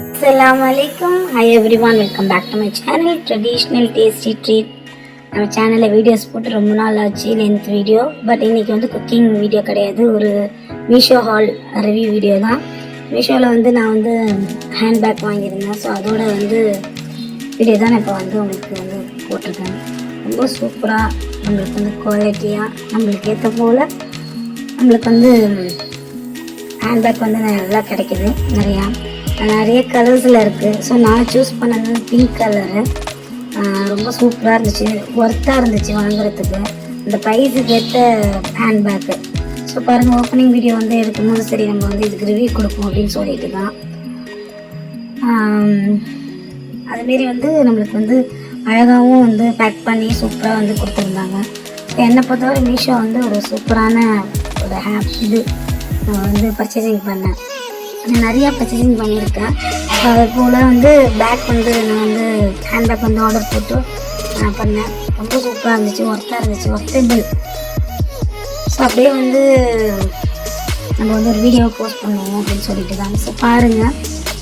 Assalamualaikum. Hi everyone, welcome back to my channel Traditional Tasty Treat. நம்ம சேனலில் videos போட்டு ரொம்ப நாள் ஆச்சு, லென்த் வீடியோ. பட் இன்றைக்கி வந்து குக்கிங் வீடியோ கிடையாது, ஒரு மீஷோ ஹால் ரிவ்யூ வீடியோ தான். மீஷோவில் வந்து நான் வந்து ஹேண்ட்பேக் வாங்கியிருந்தேன். ஸோ அதோட வந்து வீடியோ தான் இப்போ வந்து உங்களுக்கு வந்து போட்டிருக்கேன். ரொம்ப சூப்பராக நம்மளுக்கு வந்து குவாலிட்டியாக நம்மளுக்கு ஏற்ற போல் நம்மளுக்கு வந்து ஹேண்ட்பேக் வந்து நல்லா கிடைக்கிது. நிறைய கலர்ஸில் இருக்குது. ஸோ நான் சூஸ் பண்ணது பிங்க் கலரு. ரொம்ப சூப்பராக இருந்துச்சு, ஒர்த்தாக இருந்துச்சு வாங்குறதுக்கு, இந்த ப்ரைஸுக்கு ஏற்ற ஹேண்ட்பேக்கு. ஸோ பாருங்கள், ஓப்பனிங் வீடியோ வந்து எடுக்கும்போது சரி நம்ம வந்து இதுக்கு ரிவ்யூ கொடுப்போம் அப்படின்னு சொல்லிட்டு தான். அதுமாரி வந்து நம்மளுக்கு வந்து அழகாகவும் வந்து பேக் பண்ணி சூப்பராக வந்து கொடுத்துருந்தாங்க. என்னை பொறுத்தவரை மீஷோ வந்து ஒரு சூப்பரான ஒரு இது நான் வந்து பர்ச்சேசிங் பண்ணேன். நிறையா பர்ச்சேசிங் பண்ணியிருக்கேன். அது போல் வந்து பேக் வந்து நான் வந்து ஹேண்ட்பேக் வந்து ஆர்டர் போட்டு நான் பண்ணேன். ரொம்ப சூப்பராக இருந்துச்சு, ஒர்த்தாக இருந்துச்சு, ஒர்த்தபிள். ஸோ அப்படியே வந்து நம்ம வந்து ஒரு வீடியோ போஸ்ட் பண்ணுவோம் அப்படின்னு சொல்லிட்டு தான். ஸோ பாருங்கள்,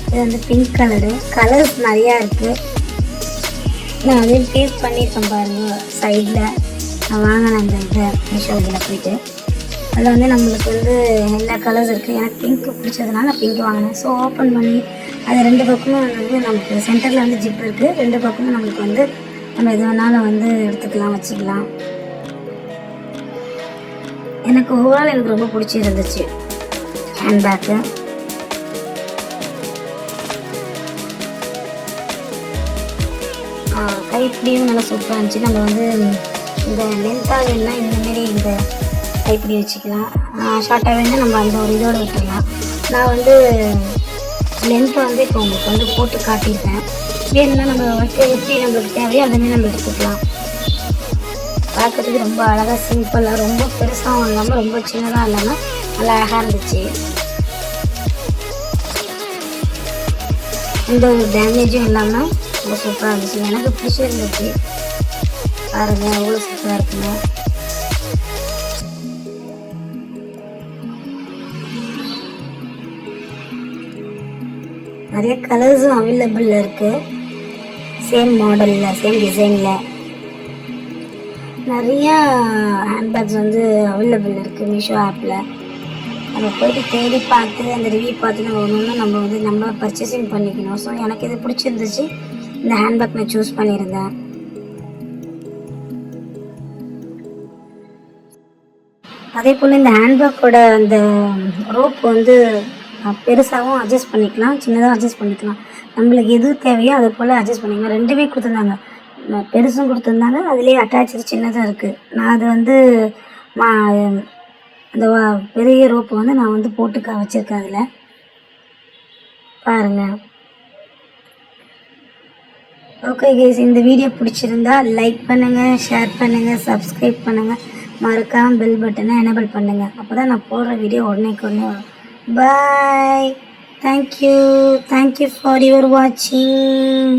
இது வந்து பிங்க் கலர்ஸ் நிறையா இருக்குது. நான் அதையும் டேஸ்ட் பண்ணியிருக்கேன் பாருங்கள். சைடில் நான் வாங்கினேன் அந்த இதை மீஷோவில் போயிட்டு. அதில் வந்து நம்மளுக்கு வந்து எல்லா கலர்ஸ் இருக்குது. எனக்கு பிங்க்கு பிடிச்சதுனால நான் பிங்க் வாங்கினேன். ஸோ ஓப்பன் பண்ணி அது ரெண்டு பக்கமும் வந்து நமக்கு சென்டரில் வந்து ஜிப் இருக்குது. ரெண்டு பக்கமும் நம்மளுக்கு வந்து நம்ம எது வேணாலும் வந்து எடுத்துக்கலாம், வச்சுக்கலாம். எனக்கு ஓவரால் எனக்கு ரொம்ப பிடிச்சிருந்துச்சு ஹேண்ட்பேக்கு. கைப்பிடியும் நல்லா சூப்பராக இருந்துச்சு. நம்ம வந்து இந்த லென்த்தாக வேணுன்னா இந்தமாரி இந்த கைப்பிடி வச்சுக்கலாம், ஷார்ட்டாக வேணால் நம்ம அந்த ஒரு இதோடு விட்டுடலாம். நான் வந்து லென்த்தை வந்து இப்போ உங்களுக்கு வந்து போட்டு காட்டியிருக்கேன். வேணும்னா நம்ம எப்படி நம்மளுக்கு தேவையோ அதுமாரி நம்ம எடுத்துக்கலாம். பார்க்கறதுக்கு ரொம்ப அழகாக சிம்பிளாக, ரொம்ப பெருசாகவும் இல்லாமல் ரொம்ப சின்னதாக இல்லாமல் நல்லா அழகாக இருந்துச்சு. எந்த ஒரு டேமேஜும் இல்லாமல் ரொம்ப சூப்பராக இருந்துச்சு. எனக்கு பிடிச்சிருந்துச்சு. பாருங்கள் எவ்வளோ சூப்பராக இருக்குங்க. நிறைய கலர்ஸும் அவைலபிள் இருக்குது. சேம் மாடலில், சேம் டிசைனில் நிறையா ஹேண்ட்பேக்ஸ் வந்து அவைலபிள் இருக்குது மீஷோ ஆப்பில். நம்ம போய்ட்டு தேடி பார்த்து அந்த ரிவ்யூ பார்த்து நம்ம ஒன்று நம்ம வந்து நம்ம பர்ச்சேசிங் பண்ணிக்கணும். ஸோ எனக்கு இது பிடிச்சிருந்துச்சு, இந்த ஹேண்ட்பேக் நான் சூஸ் பண்ணியிருந்தேன். அதே போல் இந்த ஹேண்ட்பேக்கோட அந்த ரோப் வந்து பெருசாகவும் அட்ஜஸ்ட் பண்ணிக்கலாம், சின்னதாக அட்ஜஸ்ட் பண்ணிக்கலாம். நம்மளுக்கு எது தேவையோ அதை போல் அட்ஜஸ்ட் பண்ணிக்கலாம். ரெண்டுமே கொடுத்துருந்தாங்க, பெருசும் கொடுத்துருந்தாங்க, அதுலேயே அட்டாச்சு சின்னதாக இருக்குது. நான் அது வந்து அந்த பெரிய ரோப்பு வந்து நான் வந்து போட்டு வச்சுருக்கேன். அதில் பாருங்கள். ஓகே கைஸ், இந்த வீடியோ பிடிச்சிருந்தா லைக் பண்ணுங்கள், ஷேர் பண்ணுங்கள், சப்ஸ்கிரைப் பண்ணுங்கள், மறக்காமல் பெல் பட்டனை எனேபிள் பண்ணுங்கள். அப்போ தான் நான் போடுற வீடியோ உடனேக்கு வரும். Bye. Thank you for your watching.